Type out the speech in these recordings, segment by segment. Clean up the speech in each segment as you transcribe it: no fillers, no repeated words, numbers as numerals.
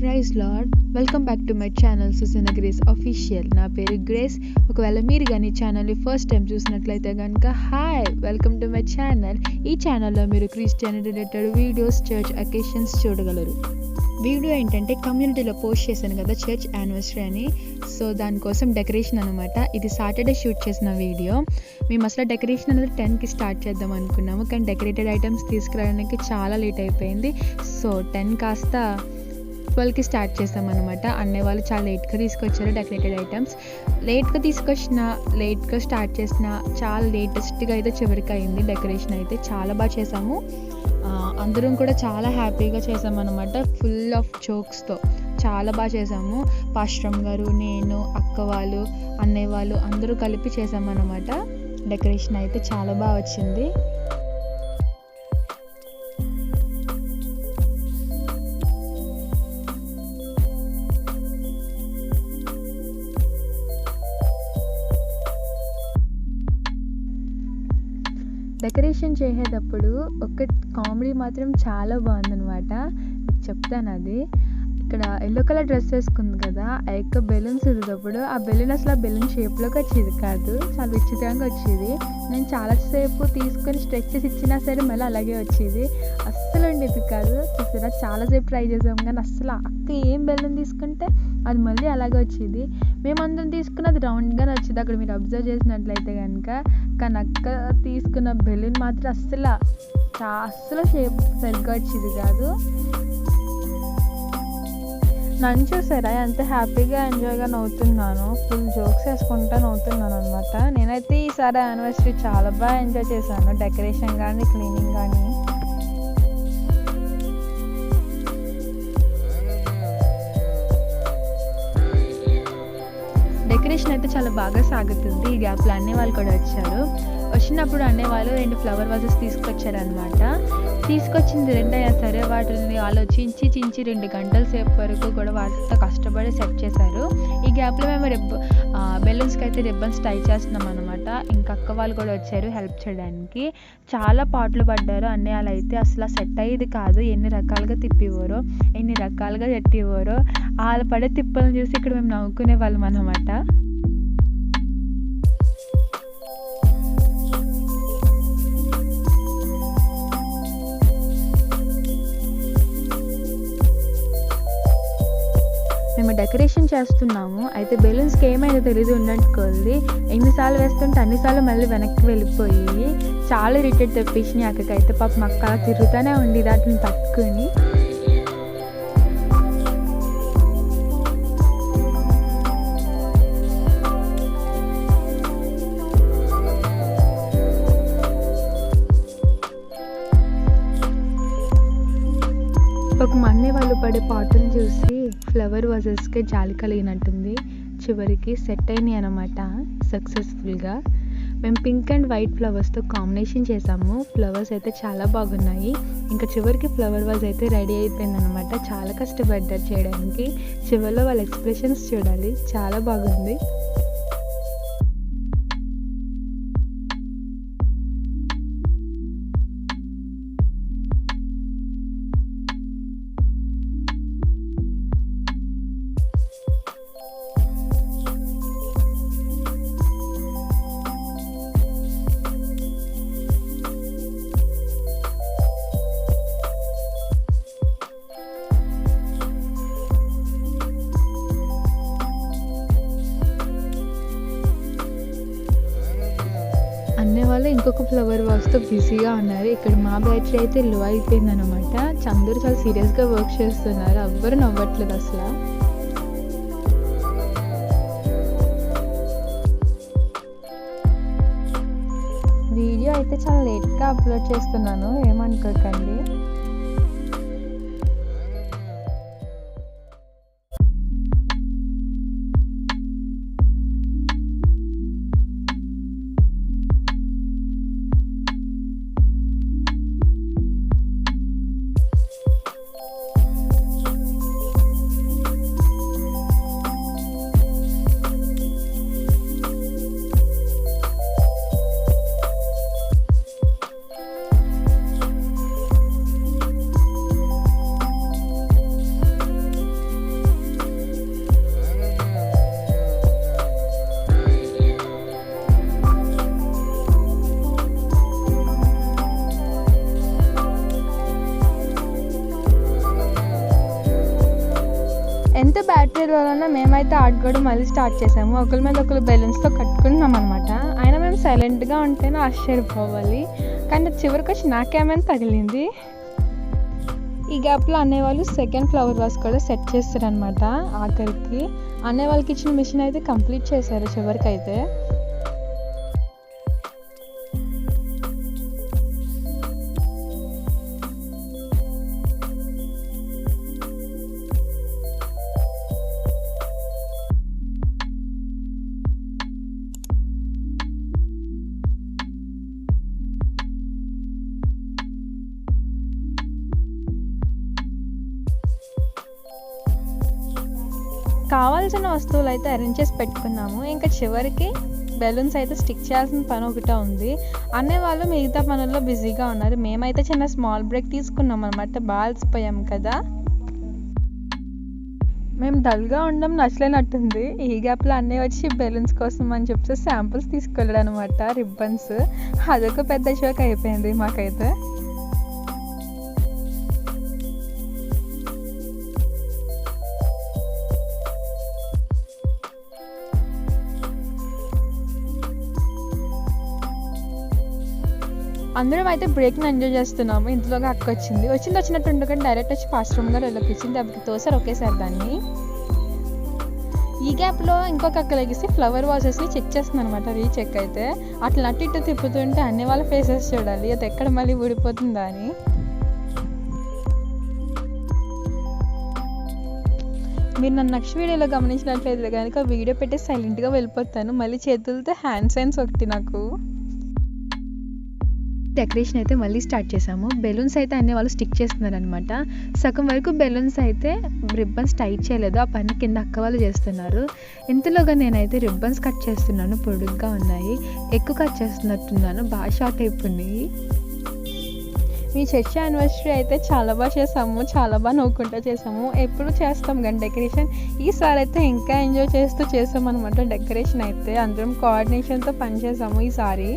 Praise lord. Welcome back to my channel Sujana Grace official. నా పేరు grace. ఒకవేళ మీరు కానీ ఈ ఛానల్ని ఫస్ట్ టైం చూసినట్లయితే కనుక hi, welcome to my channel. ఈ ఛానల్లో మీరు Christianity related videos, church occasions చూడగలరు. వీడియో ఏంటంటే కమ్యూనిటీలో పోస్ట్ చేశాను కదా చర్చ్ యానివర్సరీ అని. సో దానికోసం డెకరేషన్ అనమాట. ఇది సాటర్డే షూట్ చేసిన వీడియో. మేము అసలు డెకరేషన్ అనేది 10కి స్టార్ట్ చేద్దాం అనుకున్నాము, కానీ డెకరేటెడ్ ఐటమ్స్ తీసుకురావడానికి చాలా లేట్ అయిపోయింది. సో 10 కాస్త 12కి స్టార్ట్ చేస్తామన్నమాట. అన్నయ్య వాళ్ళు చాలా లేట్గా తీసుకొచ్చారు డెకరేటెడ్ ఐటమ్స్. లేట్గా స్టార్ట్ చేసిన చాలా లేటెస్ట్గా అయితే చివరికి అయింది. డెకరేషన్ అయితే చాలా బాగా చేసాము. అందరం కూడా చాలా హ్యాపీగా చేసామన్నమాట. ఫుల్ ఆఫ్ జోక్స్తో చాలా బాగా చేసాము. పాస్టర్ గారు, నేను, అక్క వాళ్ళు, అన్నయ్య వాళ్ళు అందరూ కలిపి చేసామన్నమాట. డెకరేషన్ అయితే చాలా బాగా వచ్చింది. డెకరేషన్ చేసేటప్పుడు ఒక కామెడీ మాత్రం చాలా బాగుందనమాట. చెప్తాను అది. ఇక్కడ ఎల్లో కలర్ డ్రెస్ వేసుకుంది కదా, ఆ యొక్క బెలూన్స్ ఇదిటప్పుడు ఆ బెలూన్ అసలు ఆ బెలూన్ షేప్లోకి వచ్చేది కాదు, చాలా విచిత్రంగా వచ్చేది. నేను చాలాసేపు తీసుకొని స్ట్రెచ్ చేసి ఇచ్చినా సరే మళ్ళీ అలాగే వచ్చేది, అస్సలు ఉండేది కాదు. చూసారా, చాలాసేపు ట్రై చేసాం కానీ అస్సలు అక్క ఏం బెలూన్ తీసుకుంటే అది మళ్ళీ అలాగే వచ్చేది. మేమందరం తీసుకున్నది రౌండ్గానే వచ్చేది అక్కడ మీరు అబ్జర్వ్ చేసినట్లయితే కనుక. కానీ అక్క తీసుకున్న బెలూన్ మాత్రం అస్సలు షేప్ సరిగ్గా వచ్చేది కాదు. నన్ను చూసారా ఎంత హ్యాపీగా ఎంజాయ్గా నవ్వుతున్నాను, ఫుల్ జోక్స్ వేసుకుంటా నవ్వుతున్నాను అనమాట. నేనైతే ఈసారి యానివర్సరీ చాలా బాగా ఎంజాయ్ చేశాను, డెకరేషన్ కానీ క్లీనింగ్ కానీ. డెకరేషన్ అయితే చాలా బాగా సాగుతుంది. ఈ గ్యాప్లో అన్నయ్య వాళ్ళు కూడా వచ్చారు. వచ్చినప్పుడు అన్నయ్య వాళ్ళు 2 ఫ్లవర్ వాజెస్ తీసుకొచ్చారనమాట. తీసుకొచ్చింది 2 అయినా సరే వాటిని ఆలోచించి 2 గంటల సేపు వరకు కూడా వాటితో కష్టపడి సెట్ చేశారు. ఈ గ్యాప్లో మేము బెలూన్స్కి అయితే రిబ్బన్స్ టై చేస్తున్నాం అనమాట. ఇంకా అక్క వాళ్ళు కూడా వచ్చారు హెల్ప్ చేయడానికి. చాలా పాటలు పడ్డారు అన్నయ్య వాళ్ళు అయితే. అసలు సెట్ అయ్యేది కాదు, ఎన్ని రకాలుగా తిప్పివ్వరో, ఎన్ని రకాలుగా పెట్టివ్వరో. వాళ్ళు పడే తిప్పలను చూసి ఇక్కడ మేము నవ్వుకునే వాళ్ళం అనమాట. మేము డెకరేషన్ చేస్తున్నాము. అయితే బెలూన్స్కి ఏమైనా తెలియదు ఉండట్టుకోండి, ఎన్నిసార్లు వేస్తుంటే అన్నిసార్లు మళ్ళీ వెనక్కి వెళ్ళిపోయి చాలా ఇరిటేట్ తెప్పించినాయి అక్కకైతే. పాపం అక్క తిరుగుతూనే ఉంది వాటిని పట్టుకుని. ఒక అన్నయ్య వాళ్ళు పడే పాటలు చూసి ఫ్లవర్ వాజెస్కి జాలి కలిగినట్టుంది. చివరికి సెట్ అయినాయి అనమాట సక్సెస్ఫుల్గా. మేము పింక్ అండ్ వైట్ ఫ్లవర్స్తో కాంబినేషన్ చేసాము. ఫ్లవర్స్ అయితే చాలా బాగున్నాయి. ఇంకా చివరికి ఫ్లవర్ వాజ్ అయితే రెడీ అయిపోయిందనమాట. చాలా కష్టపడ్డారు చేయడానికి. చివరిలో వాళ్ళ ఎక్స్ప్రెషన్స్ చూడాలి, చాలా బాగుంది. అన్నయ్య వాళ్ళు ఇంకొక ఫ్లవర్ వాజ్తో బిజీగా ఉన్నారు. ఇక్కడ మా బ్యాటరీ అయితే లో అయిపోయిందనమాట. అందరూ చాలా సీరియస్గా వర్క్ చేస్తున్నారు, ఎవ్వరు నవ్వట్లేదు అసలు. వీడియో అయితే చాలా లేట్గా అప్లోడ్ చేస్తున్నాను, ఏమనుకోకండి. ఎంత బ్యాటరీ వలన మేమైతే ఆడుకోవడం మళ్ళీ స్టార్ట్ చేసాము. ఒకరి మీద ఒకరు బెలూన్స్తో కట్టుకున్నాం అనమాట. అయినా మేము సైలెంట్గా ఉంటేనే ఆశ్చర్యపోవాలి, కానీ చివరికి వచ్చి నాకేమైనా తగిలింది. ఈ గ్యాప్లో అనేవాళ్ళు సెకండ్ ఫ్లవర్ వాస్ కూడా సెట్ చేస్తారనమాట. ఆఖరికి అనేవాళ్ళకి ఇచ్చిన మిషన్ అయితే కంప్లీట్ చేశారు చివరికి అయితే. కావాల్సిన వస్తువులు అయితే అరేంజ్ చేసి పెట్టుకున్నాము. ఇంకా చివరికి బెలూన్స్ అయితే స్టిక్ చేయాల్సిన పని ఒకటే ఉంది. అనేవాళ్ళు మిగతా పనుల్లో బిజీగా ఉన్నారు. మేమైతే చిన్న స్మాల్ బ్రేక్ తీసుకున్నాం అనమాట, బాగా అలసిపోయాం కదా. మేము డల్గా ఉండడం నచ్చలేనట్టుంది. ఈ గ్యాప్లో అన్నీ వచ్చి బెలూన్స్ కోసం అని చెప్పి శాంపుల్స్ తీసుకెళ్ళాడు అనమాట, రిబ్బన్స్. అదొక పెద్ద షోక్ అయిపోయింది మాకైతే. అందరం అయితే బ్రేక్ని ఎంజాయ్ చేస్తున్నాము. ఇంట్లోగా అక్క వచ్చినట్టు ఉండకుండా డైరెక్ట్ వచ్చి పాస్ట్ రూమ్ గారు వెళ్ళొచ్చింది. అప్పటికి తోసారు ఒకేసారి దాన్ని. ఈ గ్యాప్లో ఇంకొక అక్క లెగిసి ఫ్లవర్ వాసెస్ని చెక్ చేస్తుంది అనమాట, రీచెక్ అయితే. అట్లా అటు ఇటు తిప్పుతుంటే అన్ని వాళ్ళ ఫేసెస్ చూడాలి, అది ఎక్కడ మళ్ళీ ఊడిపోతుందా అని. మీరు నన్ను నెక్స్ట్ వీడియోలో గమనించినట్లయితే కనుక వీడియో పెట్టి సైలెంట్గా వెళ్ళిపోతాను. మళ్ళీ చేతులతో హ్యాండ్ సైన్స్ ఒకటి నాకు. డెకరేషన్ అయితే మళ్ళీ స్టార్ట్ చేసాము. బెలూన్స్ అయితే అన్ని వాళ్ళు స్టిక్ చేస్తున్నారు అనమాట. సగం వరకు బెలూన్స్ అయితే రిబ్బన్స్ టైట్ చేయలేదు, ఆ పని కింద అక్క వాళ్ళు చేస్తున్నారు. ఇంతలోగా నేనైతే రిబ్బన్స్ కట్ చేస్తున్నాను, పొడుగ్గా ఉన్నాయి. ఎక్కువ కట్ చేస్తున్నట్టున్నాను, బాగా షార్ట్ అయిపోయినాయి. మీ చర్చ్ యానివర్సరీ అయితే చాలా బాగా చేసాము, చాలా బాగా నవ్వుకుంటూ చేసాము. ఎప్పుడు చేస్తాం కానీ డెకరేషన్, ఈసారి అయితే ఇంకా ఎంజాయ్ చేస్తూ చేసామన్నమాట. డెకరేషన్ అయితే అందరం కోఆర్డినేషన్తో పనిచేసాము ఈసారి.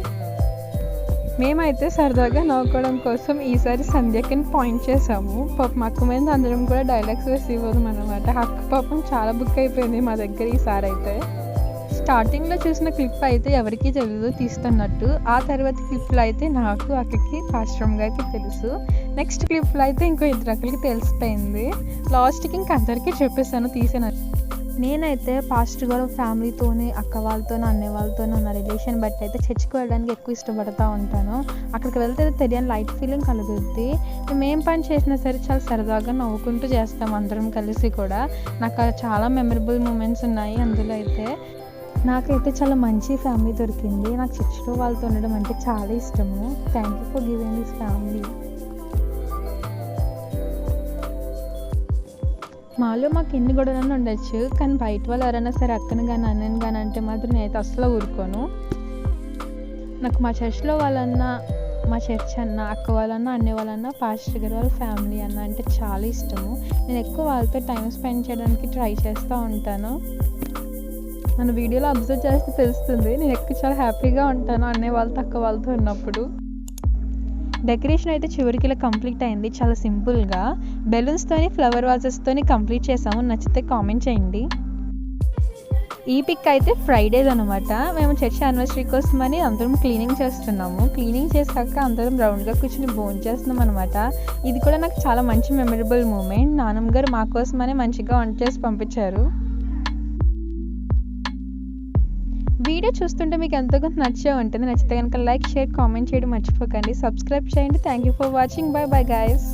మేమైతే సరదాగా నవ్వుకోవడం కోసం ఈసారి సంధ్యకి పాయింట్ చేసాము. పాపం అక్క మీద అందరం కూడా డైలాగ్స్ వేసి ఇవ్వడం అనమాట. అక్క పాపం చాలా బుక్ అయిపోయింది మా దగ్గర ఈసారి అయితే. స్టార్టింగ్లో చూసిన క్లిప్ అయితే ఎవరికీ తెలియదు తీస్తున్నట్టు. ఆ తర్వాత క్లిప్లో అయితే నాకు, అక్కకి, పాస్టర్ గారికి తెలుసు. నెక్స్ట్ క్లిప్లో అయితే ఇంకో ఇద్దరు అక్కడికి తెలిసిపోయింది. లాస్ట్కి ఇంక అందరికీ చెప్పేసాను తీసేనట్టు. నేనైతే పాస్టర్ గారు ఫ్యామిలీతోని, అక్క వాళ్ళతోనూ, అన్నయ్య వాళ్ళతోనూ ఉన్న రిలేషన్ బట్టి అయితే చర్చికి వెళ్ళడానికి ఎక్కువ ఇష్టపడుతూ ఉంటాను. అక్కడికి వెళ్తే తెలియని లైట్ ఫీలింగ్ కలుగుద్ది. మేము ఏం పని చేసినా సరే చాలా సరదాగా నవ్వుకుంటూ చేస్తాం అందరం కలిసి కూడా. నాకు చాలా మెమరబుల్ మూమెంట్స్ ఉన్నాయి అందులో అయితే. నాకైతే చాలా మంచి ఫ్యామిలీ దొరికింది. నాకు చర్చిలో వాళ్ళతో ఉండడం అంటే చాలా ఇష్టము. Thank you for giving this family. మాలో మాకు ఎన్ని గొడవలన్నా ఉండొచ్చు, కానీ బయట వాళ్ళు ఎవరైనా సరే అక్కని కానీ అన్నని కానీ అంటే మాత్రం నేనైతే అసలు ఊరుకోను. నాకు మా చర్చ్లో వాళ్ళన్నా, మా చర్చ్ అన్న, అక్క వాళ్ళన్నా, అన్నయ్య వాళ్ళన్నా, పాస్టర్ గారు వాళ్ళ ఫ్యామిలీ అన్న అంటే చాలా ఇష్టము. నేను ఎక్కువ వాళ్ళతో టైం స్పెండ్ చేయడానికి ట్రై చేస్తూ ఉంటాను. నన్ను వీడియోలో అబ్జర్వ్ చేస్తే తెలుస్తుంది, నేను ఎక్కువ చాలా హ్యాపీగా ఉంటాను అన్నయ్య వాళ్ళతో, అక్క వాళ్ళతో ఉన్నప్పుడు. డెకరేషన్ అయితే చివరికి ఇలా కంప్లీట్ అయింది, చాలా సింపుల్గా. బెలూన్స్తోని, ఫ్లవర్ వాజెస్తోని కంప్లీట్ చేసాము. నచ్చితే కామెంట్ చేయండి. ఈ పిక్ అయితే ఫ్రైడేస్ అనమాట. మేము చర్చ్ యానివర్సరీ కోసమని అందరం క్లీనింగ్ చేస్తున్నాము. క్లీనింగ్ చేశాక అందరం రౌండ్గా కూర్చొని భోజనం చేస్తున్నాం అనమాట. ఇది కూడా నాకు చాలా మంచి మెమరబుల్ మూమెంట్. నాన్నమ్మ గారు మా కోసమని మంచిగా వంట చేసి పంపించారు. వీడియో చూస్తుంటే మీకు ఎంతో కొంత నచ్చే ఉంటుంది. నచ్చితే కనుక లైక్, షేర్, కామెంట్ చేయడం మర్చిపోకండి. సబ్స్క్రైబ్ చేయండి. Thank you for watching. By bye guys.